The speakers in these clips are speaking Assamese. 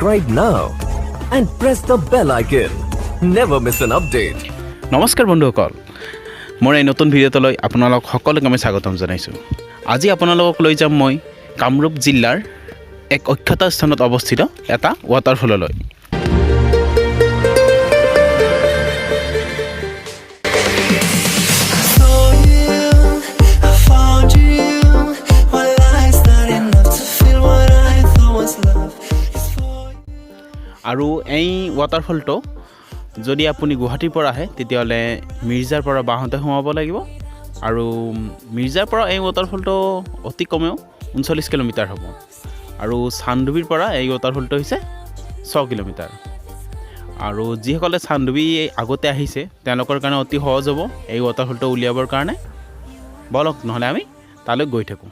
subscribe now and press the bell icon. Never miss an update. নমস্কাৰ বন্ধুসকল মোৰ এই নতুন ভিডিঅ'টোলৈ আপোনালোক সকলোকে আমি স্বাগতম জনাইছোঁ আজি আপোনালোকক লৈ যাম মই কামৰূপ জিলাৰ এক অক্ষত স্থানত অৱস্থিত এটা ৱাটাৰফললৈ আৰু এই ৱাটাৰফলটো যদি আপুনি গুৱাহাটীৰ পৰা আহে তেতিয়াহ'লে মিৰ্জাৰ পৰা বাহতে সোমাব লাগিব আৰু মিৰ্জাৰ পৰা এই ৱাটাৰফলটো অতি কমেও 39 কিলোমিটাৰ হ'ব আৰু চান্দুবিৰ পৰা এই ৱাটাৰফলটো হৈছে 6 কিলোমিটাৰ আৰু যিসকলে চান্দুবি আগতে আহিছে তেওঁলোকৰ কাৰণে অতি সহজ হ'ব এই ৱাটাৰফলটো উলিয়াবৰ কাৰণে বলক নহ'লে আমি তালৈ গৈ থাকোঁ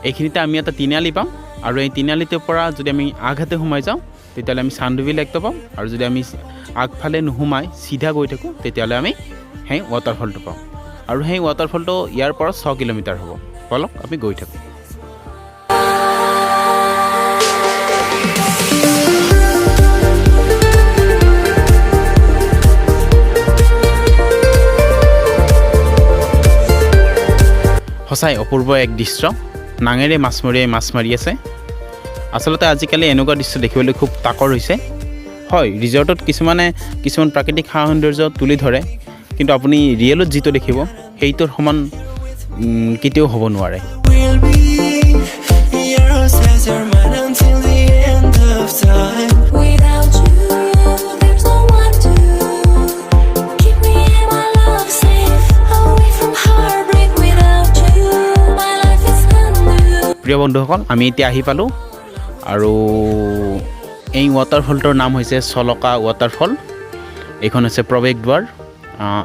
এইখিনিতে আমি এটা তিনিআলি পাম আৰু এই তিনিআলিটোৰ পৰা যদি আমি আগহাতে সোমাই যাওঁ তেতিয়াহ'লে আমি চান্দুবি লেকটো পাম আৰু যদি আমি আগফালে নোসোমাই চিধা গৈ থাকোঁ তেতিয়াহ'লে আমি সেই ৱাটাৰফলটো পাম আৰু সেই ৱাটাৰফলটো ইয়াৰ পৰা 6 কিলোমিটাৰ হ'ব বলক আমি গৈ থাকোঁ সঁচাই অপূৰ্ব এক দৃশ্য নাঙেৰে মাছমৰীয়াই মাছ মাৰি আছে আচলতে আজিকালি এনেকুৱা দৃশ্য দেখিবলৈ খুব তাকৰ হৈছে হয় ৰিজৰ্টত কিছুমান প্ৰাকৃতিক সা সৌন্দৰ্য তুলি ধৰে কিন্তু আপুনি ৰিয়েলত যিটো দেখিব সেইটোৰ সমান কেতিয়াও হ'ব নোৱাৰে প্ৰিয় বন্ধুসকল আমি এতিয়া আহি পালোঁ আৰু এই ৱাটাৰফলটোৰ নাম হৈছে চলকা ৱাটাৰফল এইখন হৈছে প্ৰৱেশদ্বাৰ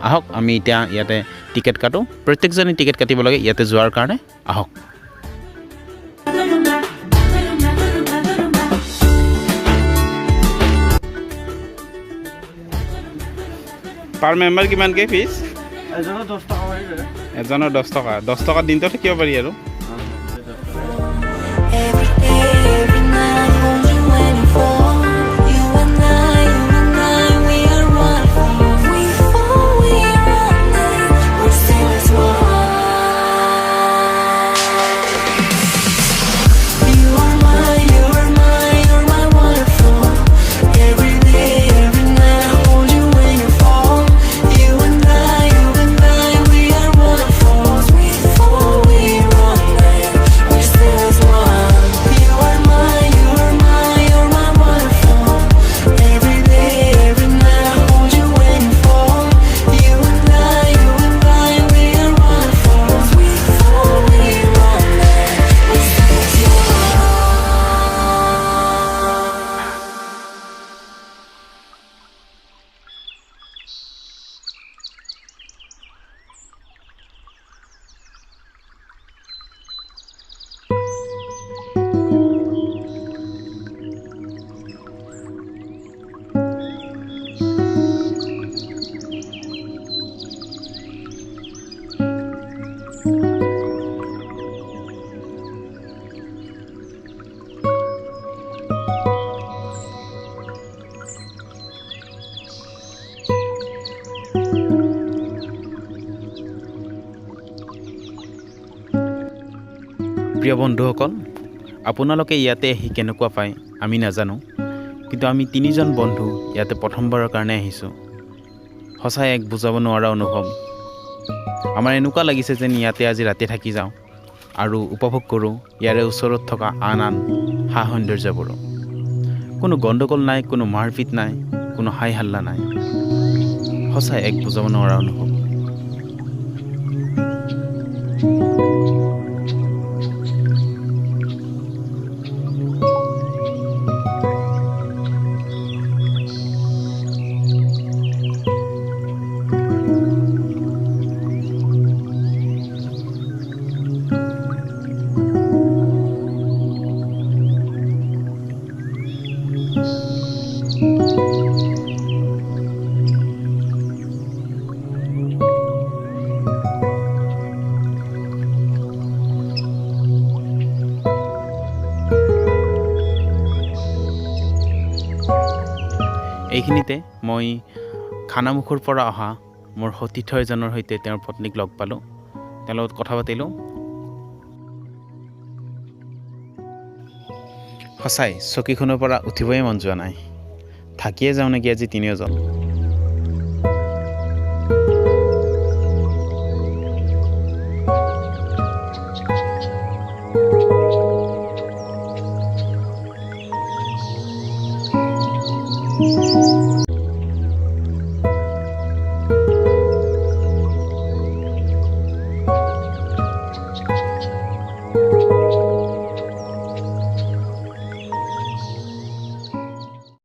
আহক আমি এতিয়া ইয়াতে টিকেট কাটোঁ প্ৰত্যেকজনে টিকেট কাটিব লাগে ইয়াতে যোৱাৰ কাৰণে আহক পাৰ মেম্বাৰ কিমানকৈ ফিজ এজনৰ 10 টকা দিনটো থাকিব পাৰি আৰু প্ৰিয় বন্ধুসকল আপোনালোকে ইয়াতে আহি কেনেকুৱা পায় আমি নাজানো কিন্তু আমি 3জন বন্ধু ইয়াতে প্ৰথমবাৰৰ কাৰণে আহিছোঁ সঁচাই এক বুজাব নোৱাৰা অনুভৱ আমাৰ এনেকুৱা লাগিছে যেন ইয়াতে আজি ৰাতি থাকি যাওঁ আৰু উপভোগ কৰোঁ ইয়াৰে ওচৰত থকা আন সা সৌন্দৰ্যবোৰো কোনো গণ্ডগোল নাই কোনো মাৰপিট নাই কোনো হাই হাল্লা নাই সঁচাই এক বুজাব নোৱাৰা অনুভৱ এইখিনিতে মই খানামুখৰ পৰা অহা মোৰ সতীৰ্থ এজনৰ সৈতে তেওঁৰ পত্নীক লগ পালোঁ। তেওঁৰ লগত কথা পাতিলোঁ। সঁচাই চকীখনৰ পৰা উঠিবই মন যোৱা নাই, থাকিয়ে যাওঁ নেকি আজি তিনিওজন।